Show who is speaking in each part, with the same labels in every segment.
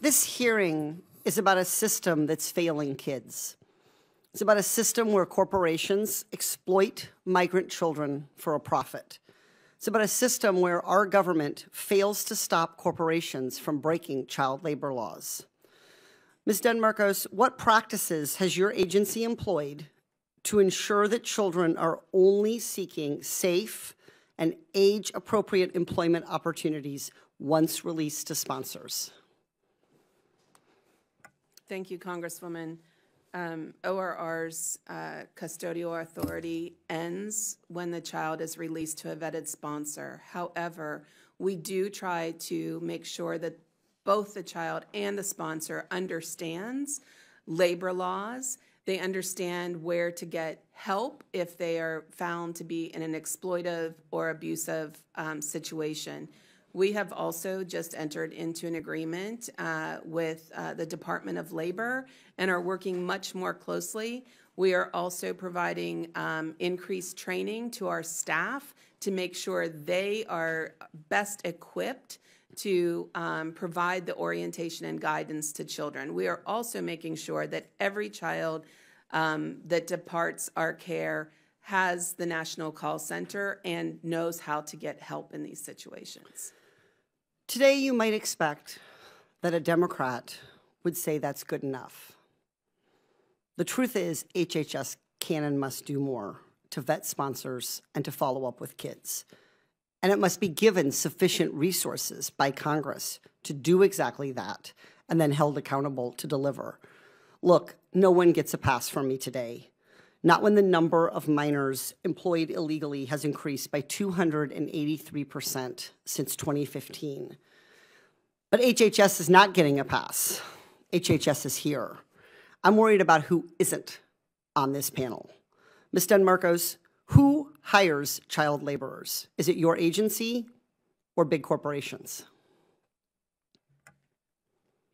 Speaker 1: This hearing is about a system that's failing kids. It's about a system where corporations exploit migrant children for a profit. It's about a system where our government fails to stop corporations from breaking child labor laws. Ms. Denmarkos, what practices has your agency employed to ensure that children are only seeking safe and age-appropriate employment opportunities once released to sponsors?
Speaker 2: Thank you, Congresswoman. ORR's custodial authority ends when the child is released to a vetted sponsor. However, we do try to make sure that both the child and the sponsor understands labor laws. They understand where to get help if they are found to be in an exploitive or abusive situation. We have also just entered into an agreement with the Department of Labor and are working much more closely. We are also providing increased training to our staff to make sure they are best equipped to provide the orientation and guidance to children. We are also making sure that every child that departs our care has the National Call Center and knows how to get help in these situations.
Speaker 1: Today, you might expect that a Democrat would say that's good enough. The truth is, HHS can and must do more to vet sponsors and to follow up with kids. And it must be given sufficient resources by Congress to do exactly that and then held accountable to deliver. Look, no one gets a pass from me today. Not when the number of minors employed illegally has increased by 283% since 2015. But HHS is not getting a pass. HHS is here. I'm worried about who isn't on this panel. Ms. Denmarkos, who hires child laborers? Is it your agency or big corporations?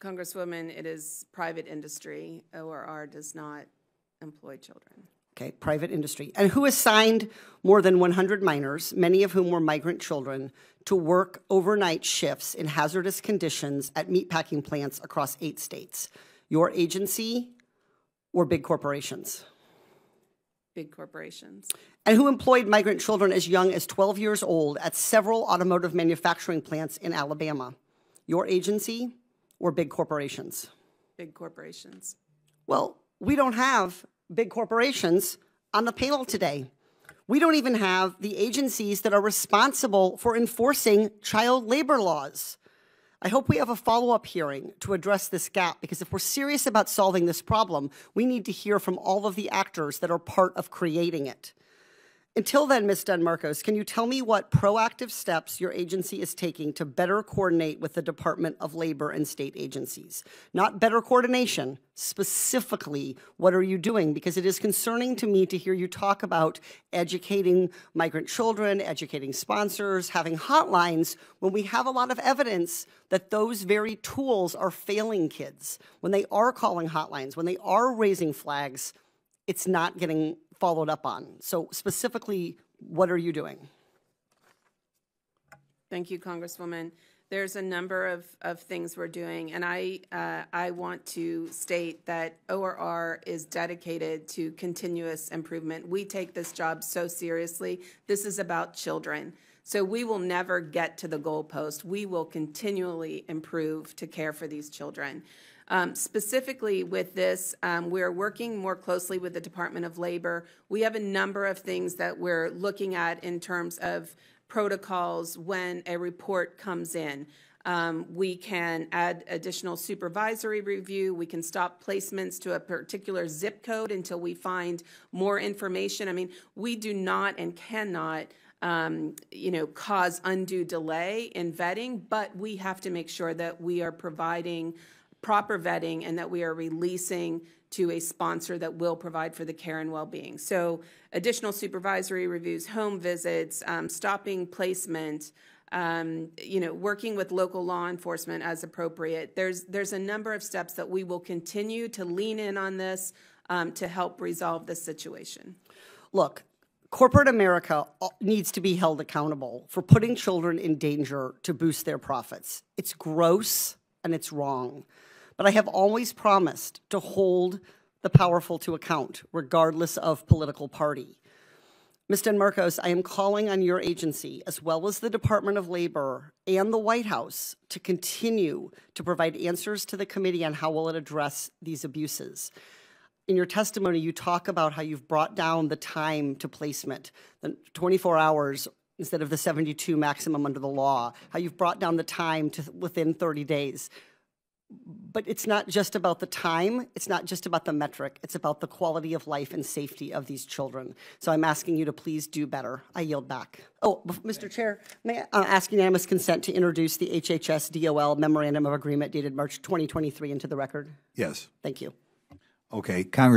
Speaker 2: Congresswoman, it is private industry. ORR does not employ children.
Speaker 1: Okay, private industry. And who assigned more than 100 minors, many of whom were migrant children, to work overnight shifts in hazardous conditions at meatpacking plants across 8 states? Your agency or big corporations?
Speaker 2: Big corporations.
Speaker 1: And who employed migrant children as young as 12 years old at several automotive manufacturing plants in Alabama? Your agency or big corporations?
Speaker 2: Big corporations.
Speaker 1: Well, we don't have big corporations on the panel today. We don't even have the agencies that are responsible for enforcing child labor laws. I hope we have a follow-up hearing to address this gap, because if we're serious about solving this problem, we need to hear from all of the actors that are part of creating it. Until then, Ms. Denmarkos, can you tell me what proactive steps your agency is taking to better coordinate with the Department of Labor and state agencies? Not better coordination, specifically, what are you doing? Because it is concerning to me to hear you talk about educating migrant children, educating sponsors, having hotlines, when we have a lot of evidence that those very tools are failing kids. When they are calling hotlines, when they are raising flags, it's not getting followed up on. So specifically, what are you doing?
Speaker 2: Thank you, Congresswoman. There's a number of things we're doing, and I want to state that ORR is dedicated to continuous improvement. We take this job so seriously. This is about children. So we will never get to the goalpost. We will continually improve to care for these children. Specifically with this, we're working more closely with the Department of Labor. We have a number of things that we're looking at in terms of protocols when a report comes in. We can add additional supervisory review. We can stop placements to a particular zip code until we find more information. I mean, we do not and cannot cause undue delay in vetting, but we have to make sure that we are providing proper vetting and that we are releasing to a sponsor that will provide for the care and well-being. So additional supervisory reviews, home visits, stopping placement, working with local law enforcement as appropriate. There's a number of steps that we will continue to lean in on this to help resolve this situation.
Speaker 1: Look, corporate America needs to be held accountable for putting children in danger to boost their profits. It's gross and it's wrong. But I have always promised to hold the powerful to account, regardless of political party. Ms. DeMarcos, I am calling on your agency, as well as the Department of Labor and the White House, to continue to provide answers to the committee on how will it address these abuses. In your testimony, you talk about how you've brought down the time to placement, the 24 hours instead of the 72 maximum under the law, how you've brought down the time to within 30 days. But it's not just about the time, it's not just about the metric, it's about the quality of life and safety of these children. So I'm asking you to please do better. I yield back. Oh, Mr. Chair, may I ask unanimous consent to introduce the HHS DOL Memorandum of Agreement dated March 2023 into the record?
Speaker 3: Yes.
Speaker 1: Thank you.
Speaker 3: Okay, Congress.